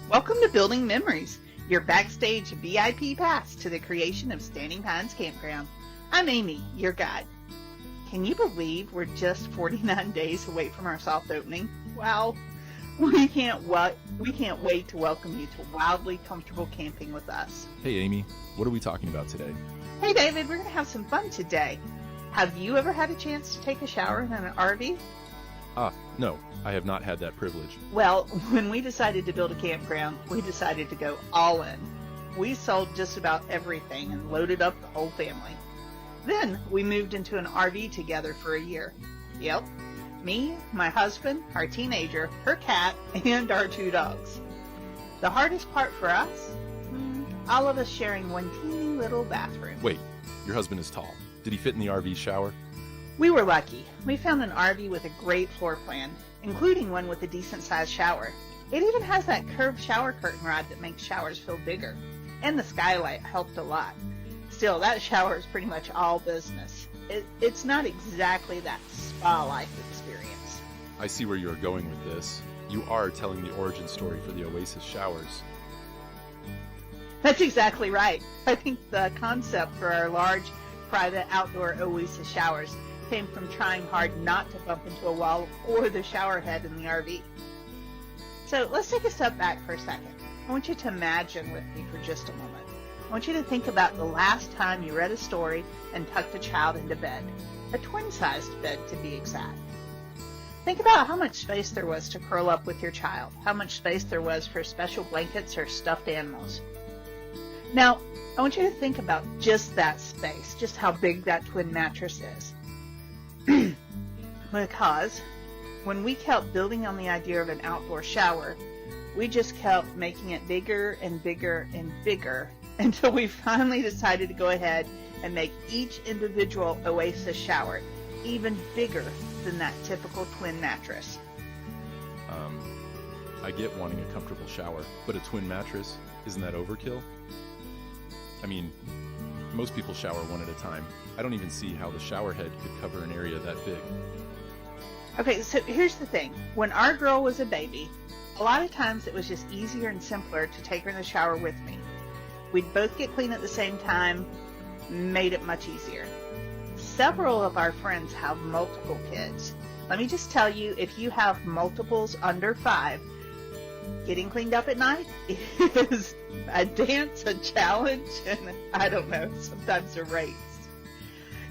Welcome to Building Memories, your backstage VIP pass to the creation of Standing Pines Campground. I'm Amy, your guide. Can you believe we're just 49 days away from our soft opening? Wow. We can't wait to welcome you to wildly comfortable camping with us. Hey Amy, what are we talking about today? Hey David, we're going to have some fun today. Have you ever had a chance to take a shower in an RV? No, I have not had that privilege. Well, when we decided to build a campground, we decided to go all in. We sold just about everything and loaded up the whole family. Then we moved into an RV together for a year. Yep, me, my husband, our teenager, her cat, and our 2 dogs. The hardest part for us? All of us sharing one teeny little bathroom. Wait, your husband is tall. Did he fit in the RV shower? We were lucky. We found an RV with a great floor plan, including one with a decent-sized shower. It even has that curved shower curtain rod that makes showers feel bigger. And the skylight helped a lot. Still, that shower is pretty much all business. It's not exactly that spa-like experience. I see where you are going with this. You are telling the origin story for the Oasis Showers. That's exactly right. I think the concept for our large, private outdoor Oasis Showers came from trying hard not to bump into a wall or the shower head in the RV. So let's take a step back for a second. I want you to imagine with me for just a moment. I want you to think about the last time you read a story and tucked a child into bed. A twin-sized bed, to be exact. Think about how much space there was to curl up with your child, how much space there was for special blankets or stuffed animals. Now, I want you to think about just that space, just how big that twin mattress is. Because when we kept building on the idea of an outdoor shower, we just kept making it bigger and bigger and bigger until we finally decided to go ahead and make each individual Oasis shower even bigger than that typical twin mattress. I get wanting a comfortable shower, but a twin mattress, isn't that overkill? I mean, most people shower one at a time. I don't even see how the shower head could cover an area that big. Okay, so here's the thing. When our girl was a baby, a lot of times it was just easier and simpler to take her in the shower with me. We'd both get clean at the same time, made it much easier. Several of our friends have multiple kids. Let me just tell you, if you have multiples under 5, getting cleaned up at night is a dance, a challenge, and I don't know, sometimes a race.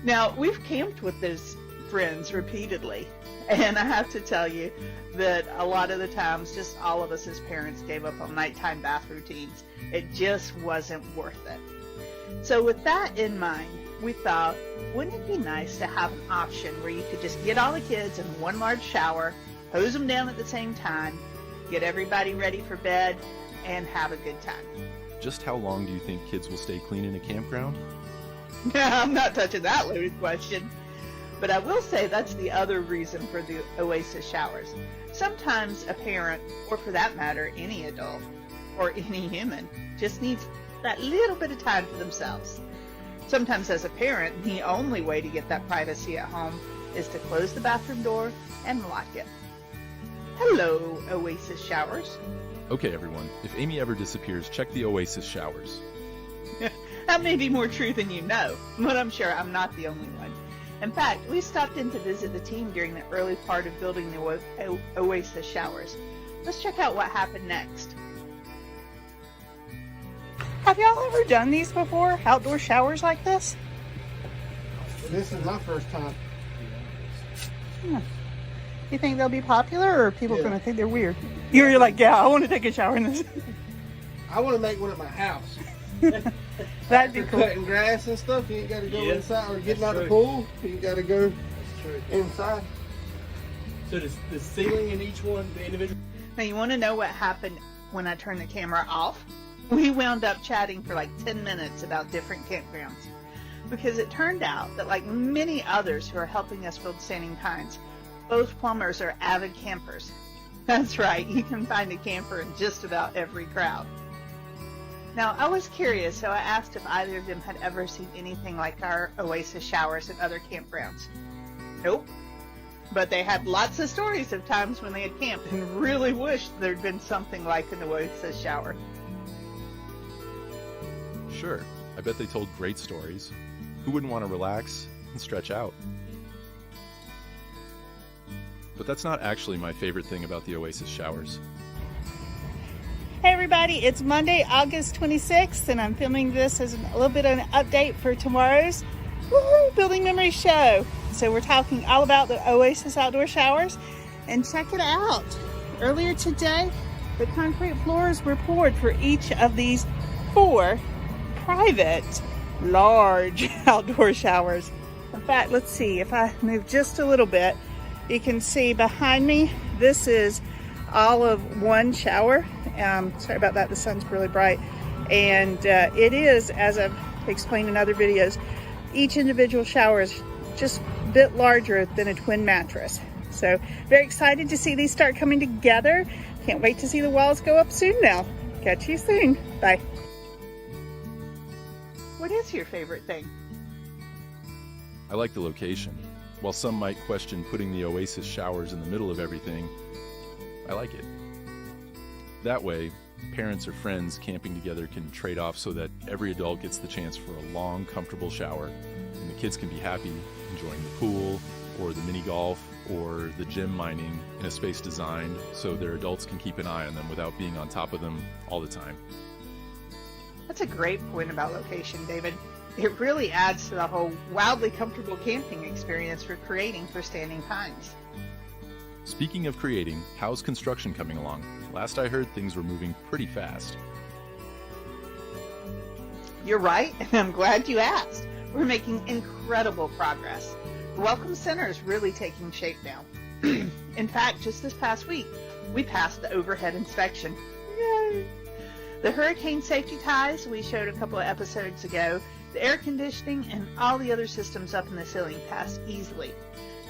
Now, we've camped with those friends repeatedly, and I have to tell you that a lot of the times just all of us as parents gave up on nighttime bath routines. It just wasn't worth it. So with that in mind, we thought, wouldn't it be nice to have an option where you could just get all the kids in one large shower, hose them down at the same time, get everybody ready for bed, and have a good time. Just how long do you think kids will stay clean in a campground? I'm not touching that loaded question. But I will say that's the other reason for the Oasis Showers. Sometimes a parent, or for that matter, any adult, or any human, just needs that little bit of time for themselves. Sometimes as a parent, the only way to get that privacy at home is to close the bathroom door and lock it. Hello, Oasis Showers. Okay everyone, if Amy ever disappears, check the Oasis Showers. That may be more true than you know, but I'm sure I'm not the only one. In fact, we stopped in to visit the team during the early part of building the Oasis Showers. Let's check out what happened next. Have y'all ever done these before? Outdoor showers like this? This is my first time. You think they'll be popular, or are people going to think they're weird? You're like, yeah, I want to take a shower in this. I want to make one at my house. That'd be For cool. cutting grass and stuff, you ain't got to go inside, or getting out of the pool, you got to go inside. So the ceiling in each one, the individual. Now, you want to know what happened when I turned the camera off? We wound up chatting for like 10 minutes about different campgrounds. Because it turned out that, like many others who are helping us build Standing Pines, both plumbers are avid campers. That's right, you can find a camper in just about every crowd. Now, I was curious, so I asked if either of them had ever seen anything like our Oasis Showers at other campgrounds. Nope. but they had lots of stories of times when they had camped and really wished there'd been something like an Oasis shower. Sure, I bet they told great stories. Who wouldn't want to relax and stretch out? But that's not actually my favorite thing about the Oasis showers. Hey everybody, it's Monday, August 26th, and I'm filming this as a little bit of an update for tomorrow's Building Memories show. So we're talking all about the Oasis outdoor showers, and check it out. Earlier today, the concrete floors were poured for each of these 4 private, large outdoor showers. In fact, let's see, if I move just a little bit, you can see behind me, this is all of one shower. Sorry about that, the sun's really bright. And it is, as I've explained in other videos, each individual shower is just a bit larger than a twin mattress. So very excited to see these start coming together. Can't wait to see the walls go up soon now. Catch you soon. Bye. What is your favorite thing? I like the location. While some might question putting the Oasis showers in the middle of everything, I like it. That way, parents or friends camping together can trade off so that every adult gets the chance for a long, comfortable shower, and the kids can be happy enjoying the pool, or the mini golf, or the gym mining in a space designed so their adults can keep an eye on them without being on top of them all the time. That's a great point about location, David. It really adds to the whole wildly comfortable camping experience we're creating for Standing Pines. Speaking of creating, how's construction coming along? Last I heard, things were moving pretty fast. You're right, and I'm glad you asked. We're making incredible progress. The Welcome Center is really taking shape now. In fact, just this past week, we passed the overhead inspection. Yay! The hurricane safety ties we showed a couple of episodes ago, the air conditioning, and all the other systems up in the ceiling passed easily.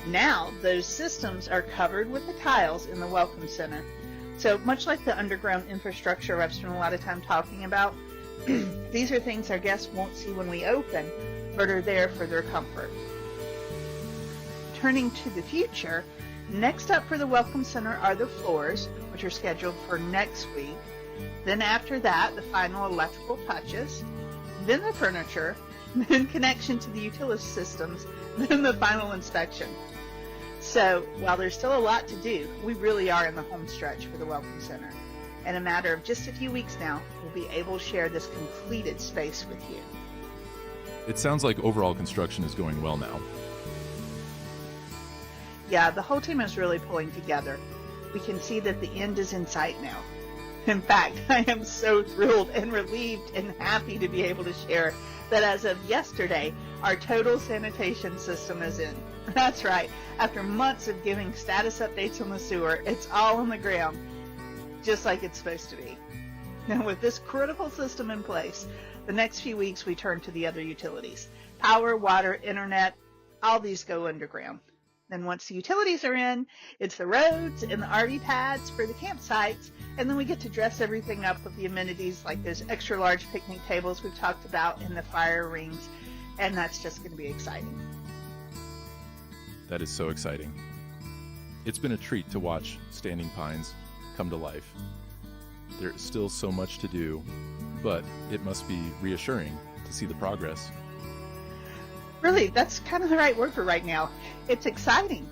Now, those systems are covered with the tiles in the Welcome Center. So much like the underground infrastructure I've spent a lot of time talking about, these are things our guests won't see when we open, but are there for their comfort. Turning to the future, next up for the Welcome Center are the floors, which are scheduled for next week. Then after that, the final electrical touches, then the furniture, then connection to the utility systems, then the final inspection. So while there's still a lot to do, we really are in the home stretch for the Welcome Center. In a matter of just a few weeks now, we'll be able to share this completed space with you. It sounds like overall construction is going well now. Yeah, the whole team is really pulling together. We can see that the end is in sight now. In fact, I am so thrilled and relieved and happy to be able to share that as of yesterday, our total sanitation system is in. That's right. After months of giving status updates on the sewer, it's all on the ground, just like it's supposed to be. Now, with this critical system in place, the next few weeks we turn to the other utilities. Power, water, internet, all these go underground. Then once the utilities are in, it's the roads and the RV pads for the campsites, and then we get to dress everything up with the amenities like those extra large picnic tables we've talked about and the fire rings, and that's just going to be exciting. That is so exciting. It's been a treat to watch Standing Pines come to life. There is still so much to do, but it must be reassuring to see the progress. Really, that's kind of the right word for right now. It's exciting.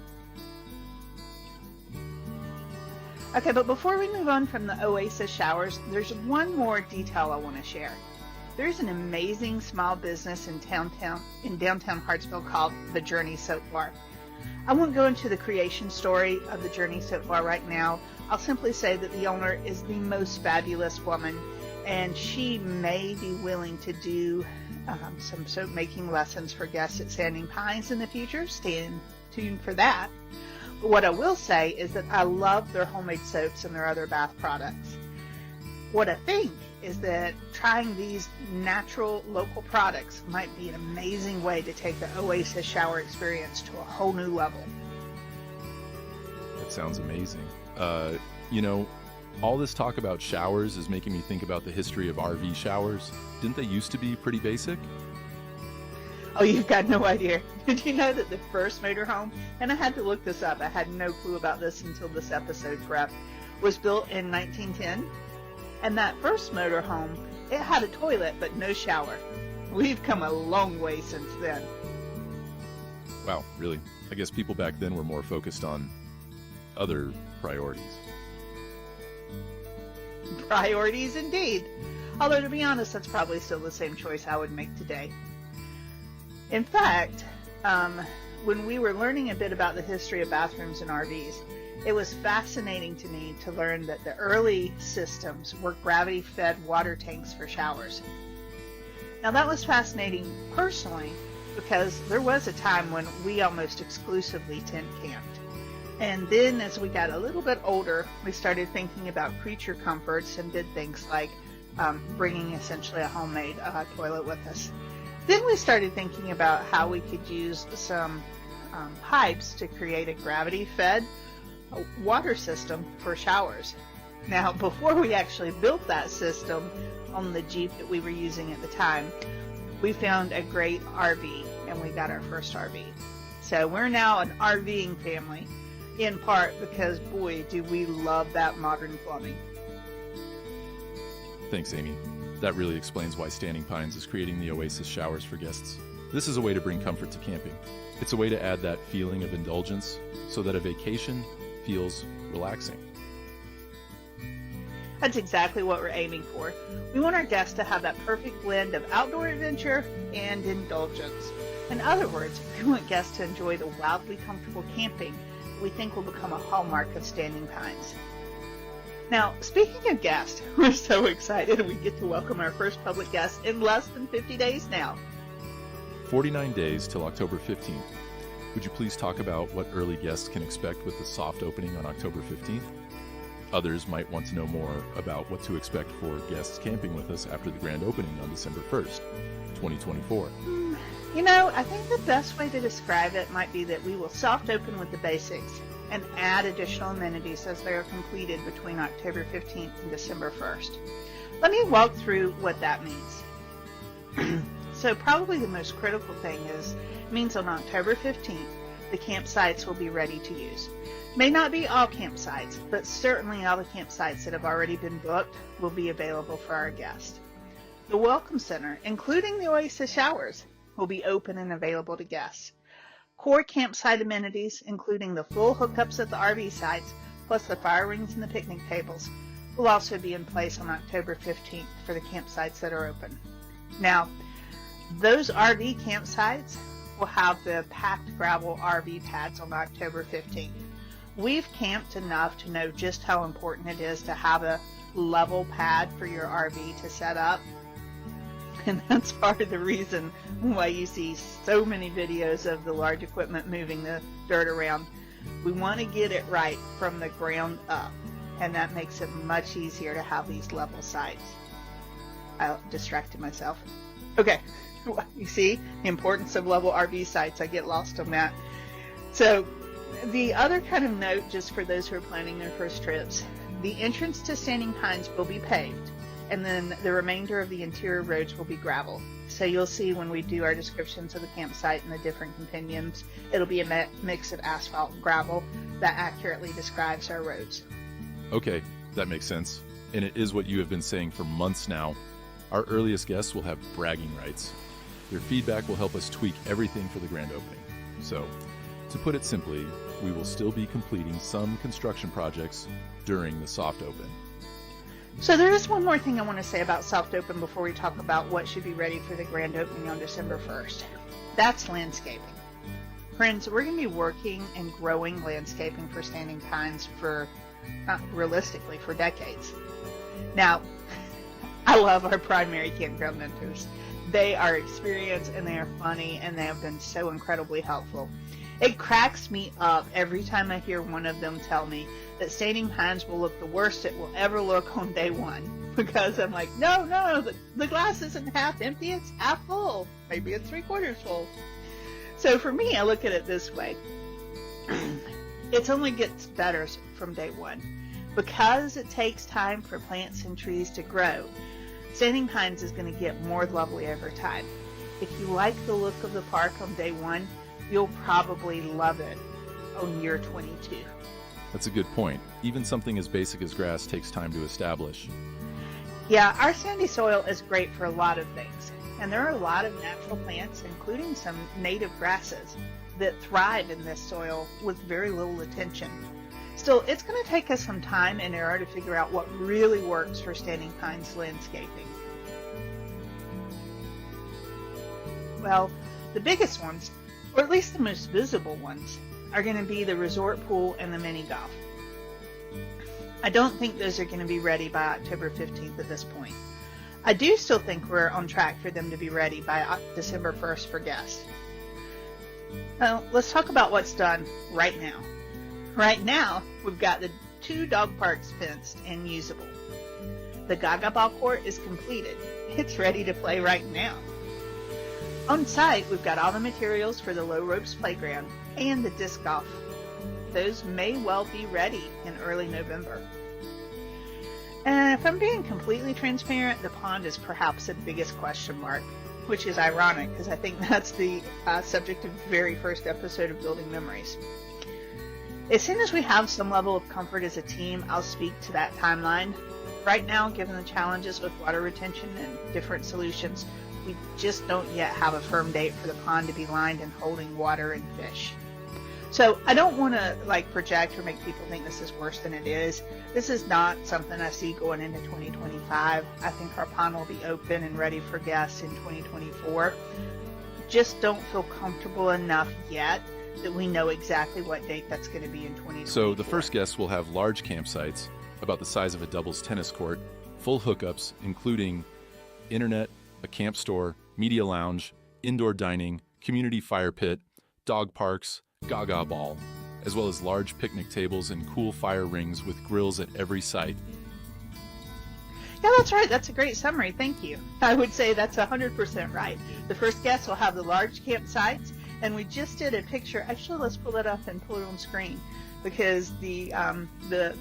Okay, but before we move on from the Oasis showers, there's one more detail I want to share. There's an amazing small business in downtown Hartsville called The Journey Soap Bar. I won't go into the creation story of The Journey Soap Bar right now. I'll simply say that the owner is the most fabulous woman, and she may be willing to do some soap making lessons for guests at Standing Pines in the future. Stay tuned for that. But what I will say is that I love their homemade soaps and their other bath products. What I think is that trying these natural local products might be an amazing way to take the Oasis shower experience to a whole new level. That sounds amazing. All this talk about showers is making me think about the history of RV showers. Didn't they used to be pretty basic? Oh, you've got no idea. Did you know that the first motorhome, and I had to look this up, I had no clue about this until this episode prep, was built in 1910? And that first motorhome, it had a toilet but no shower. We've come a long way since then. Wow, really? I guess people back then were more focused on other priorities. Priorities indeed. Although, to be honest, that's probably still the same choice I would make today. In fact, when we were learning a bit about the history of bathrooms in RVs, it was fascinating to me to learn that the early systems were gravity-fed water tanks for showers. Now, that was fascinating personally because there was a time when we almost exclusively tent camped. And then as we got a little bit older, we started thinking about creature comforts and did things like bringing essentially a homemade toilet with us. Then we started thinking about how we could use some pipes to create a gravity-fed water system for showers. Now, before we actually built that system on the Jeep that we were using at the time, we found a great RV, and we got our first RV. So we're now an RVing family, in part because, boy, do we love that modern plumbing. Thanks, Amy. That really explains why Standing Pines is creating the Oasis Showers for guests. This is a way to bring comfort to camping. It's a way to add that feeling of indulgence so that a vacation feels relaxing. That's exactly what we're aiming for. We want our guests to have that perfect blend of outdoor adventure and indulgence. In other words, we want guests to enjoy the wildly comfortable camping that we think will become a hallmark of Standing Pines. Now, speaking of guests, we're so excited we get to welcome our first public guest in less than 50 days now. 49 days till October 15th. Would you please talk about what early guests can expect with the soft opening on October 15th? Others might want to know more about what to expect for guests camping with us after the grand opening on December 1st, 2024. You know, I think the best way to describe it might be that we will soft open with the basics and add additional amenities as they are completed between October 15th and December 1st. Let me walk through what that means. So probably the most critical thing means on October 15th, the campsites will be ready to use. May not be all campsites, but certainly all the campsites that have already been booked will be available for our guests. The Welcome Center, including the Oasis Showers, will be open and available to guests. Core campsite amenities, including the full hookups at the RV sites, plus the fire rings and the picnic tables, will also be in place on October 15th for the campsites that are open. Now, those RV campsites will have the packed gravel RV pads on October 15th. We've camped enough to know just how important it is to have a level pad for your RV to set up. And that's part of the reason why you see so many videos of the large equipment moving the dirt around. We want to get it right from the ground up, and that makes it much easier to have these level sites. I distracted myself. Okay, you see the importance of level RV sites. I get lost on that. So the other kind of note, just for those who are planning their first trips, the entrance to Standing Pines will be paved, and then the remainder of the interior roads will be gravel. So you'll see when we do our descriptions of the campsite and the different compendiums, it'll be a mix of asphalt and gravel that accurately describes our roads. Okay, that makes sense. And it is what you have been saying for months now. Our earliest guests will have bragging rights. Their feedback will help us tweak everything for the grand opening. So, to put it simply, we will still be completing some construction projects during the soft open. So there is one more thing I want to say about soft open before we talk about what should be ready for the grand opening on December 1st. That's landscaping. Friends, we're going to be working and growing landscaping for Standing Pines for, realistically, for decades. Now, I love our primary campground mentors. They are experienced and they are funny and they have been so incredibly helpful. It cracks me up every time I hear one of them tell me that Standing Pines will look the worst it will ever look on day one. Because I'm like, no, the glass isn't half empty, it's half full. Maybe it's 3/4 full. So for me, I look at it this way. It only gets better from day one. Because it takes time for plants and trees to grow, Standing Pines is going to get more lovely over time. If you like the look of the park on day 1, you'll probably love it on year 22. That's a good point. Even something as basic as grass takes time to establish. Yeah, our sandy soil is great for a lot of things, and there are a lot of natural plants, including some native grasses, that thrive in this soil with very little attention. Still, it's going to take us some time and error to figure out what really works for standing pines landscaping. Well, the biggest ones, or at least the most visible ones, are going to be the resort pool and the mini golf. I don't think those are going to be ready by October 15th at this point. I do still think we're on track for them to be ready by December 1st for guests. Now, let's talk about what's done right now. Right now, we've got the 2 dog parks fenced and usable. The gaga ball court is completed. It's ready to play right now. On site, we've got all the materials for the low ropes playground and the disc golf. Those may well be ready in early November. And if I'm being completely transparent, the pond is perhaps the biggest question mark, which is ironic because I think that's the subject of the very first episode of Building Memories. As soon as we have some level of comfort as a team, I'll speak to that timeline. Right now, given the challenges with water retention and different solutions, we just don't yet have a firm date for the pond to be lined and holding water and fish. So I don't want to project or make people think this is worse than it is. This is not something I see going into 2025. I think our pond will be open and ready for guests in 2024. Just don't feel comfortable enough yet that we know exactly what date that's going to be in 2024. So the first guests will have large campsites, about the size of a doubles tennis court, full hookups, including internet, a camp store, media lounge, indoor dining, community fire pit, dog parks, gaga ball, as well as large picnic tables and cool fire rings with grills at every site. Yeah, that's right. That's a great summary. Thank you. I would say that's 100% right. The first guests will have the large campsites, and we just did a picture. Actually, let's pull it up and pull it on screen because the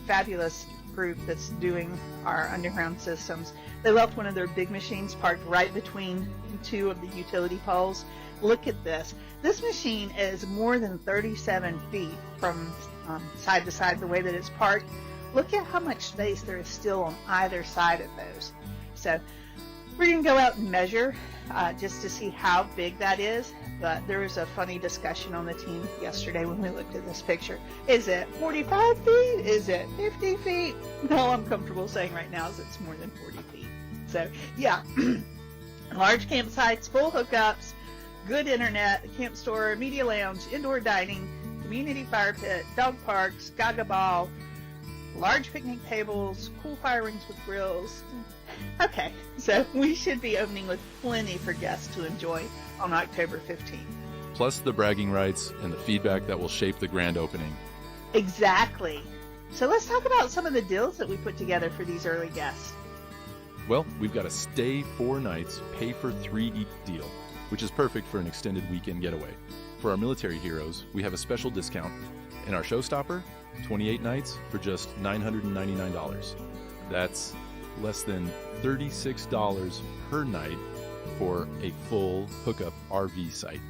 fabulous group that's doing our underground systems, they left one of their big machines parked right between 2 of the utility poles. Look at this. This machine is more than 37 feet from side to side the way that it's parked. Look at how much space there is still on either side of those. So we're going to go out and measure just to see how big that is. But there was a funny discussion on the team yesterday when we looked at this picture. Is it 45 feet? Is it 50 feet? No, I'm comfortable saying right now is it's more than 40 feet. So yeah, large campsites, full hookups, good internet, a camp store, media lounge, indoor dining, community fire pit, dog parks, gaga ball, large picnic tables, cool fire rings with grills. Okay, so we should be opening with plenty for guests to enjoy on October 15th. Plus the bragging rights and the feedback that will shape the grand opening. Exactly. So let's talk about some of the deals that we put together for these early guests. Well, we've got a stay 4 nights, pay for 3 each deal, which is perfect for an extended weekend getaway. For our military heroes, we have a special discount, and our showstopper, 28 nights for just $999. That's less than $36 per night for a full hookup RV site.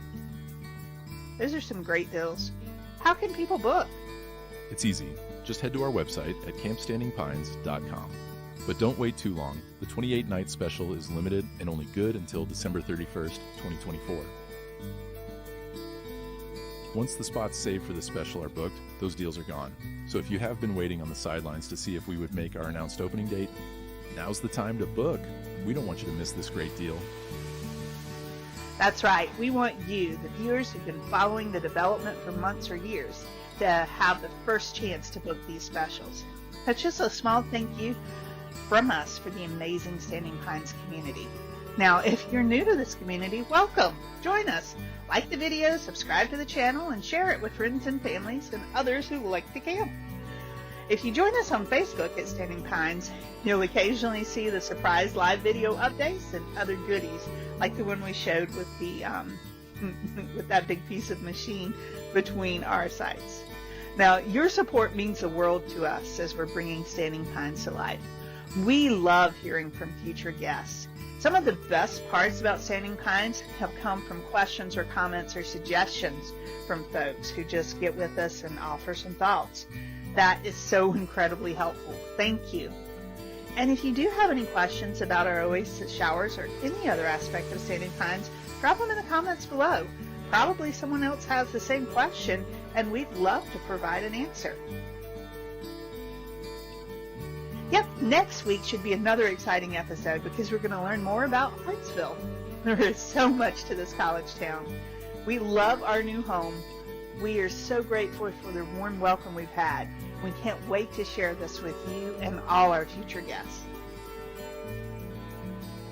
Those are some great deals. How can people book? It's easy. Just head to our website at campstandingpines.com. But don't wait too long. The 28-night special is limited and only good until December 31st, 2024. Once the spots saved for the special are booked, those deals are gone. So if you have been waiting on the sidelines to see if we would make our announced opening date, now's the time to book. We don't want you to miss this great deal. That's right. We want you, the viewers who've been following the development for months or years, to have the first chance to book these specials. That's just a small thank you from us for the amazing Standing Pines community. Now, if you're new to this community, welcome. Join us. Like the video, subscribe to the channel, and share it with friends and families and others who like to camp. If you join us on Facebook at Standing Pines, you'll occasionally see the surprise live video updates and other goodies, like the one we showed with the with that big piece of machine between our sites. Now, your support means the world to us as we're bringing Standing Pines to life. We love hearing from future guests. Some of the best parts about Standing Pines have come from questions or comments or suggestions from folks who just get with us and offer some thoughts. That is so incredibly helpful. Thank you. And if you do have any questions about our Oasis Showers or any other aspect of Standing Pines, drop them in the comments below. Probably someone else has the same question, and we'd love to provide an answer. Yep, next week should be another exciting episode because we're going to learn more about Hartsville. There is so much to this college town. We love our new home. We are so grateful for the warm welcome we've had. We can't wait to share this with you and all our future guests.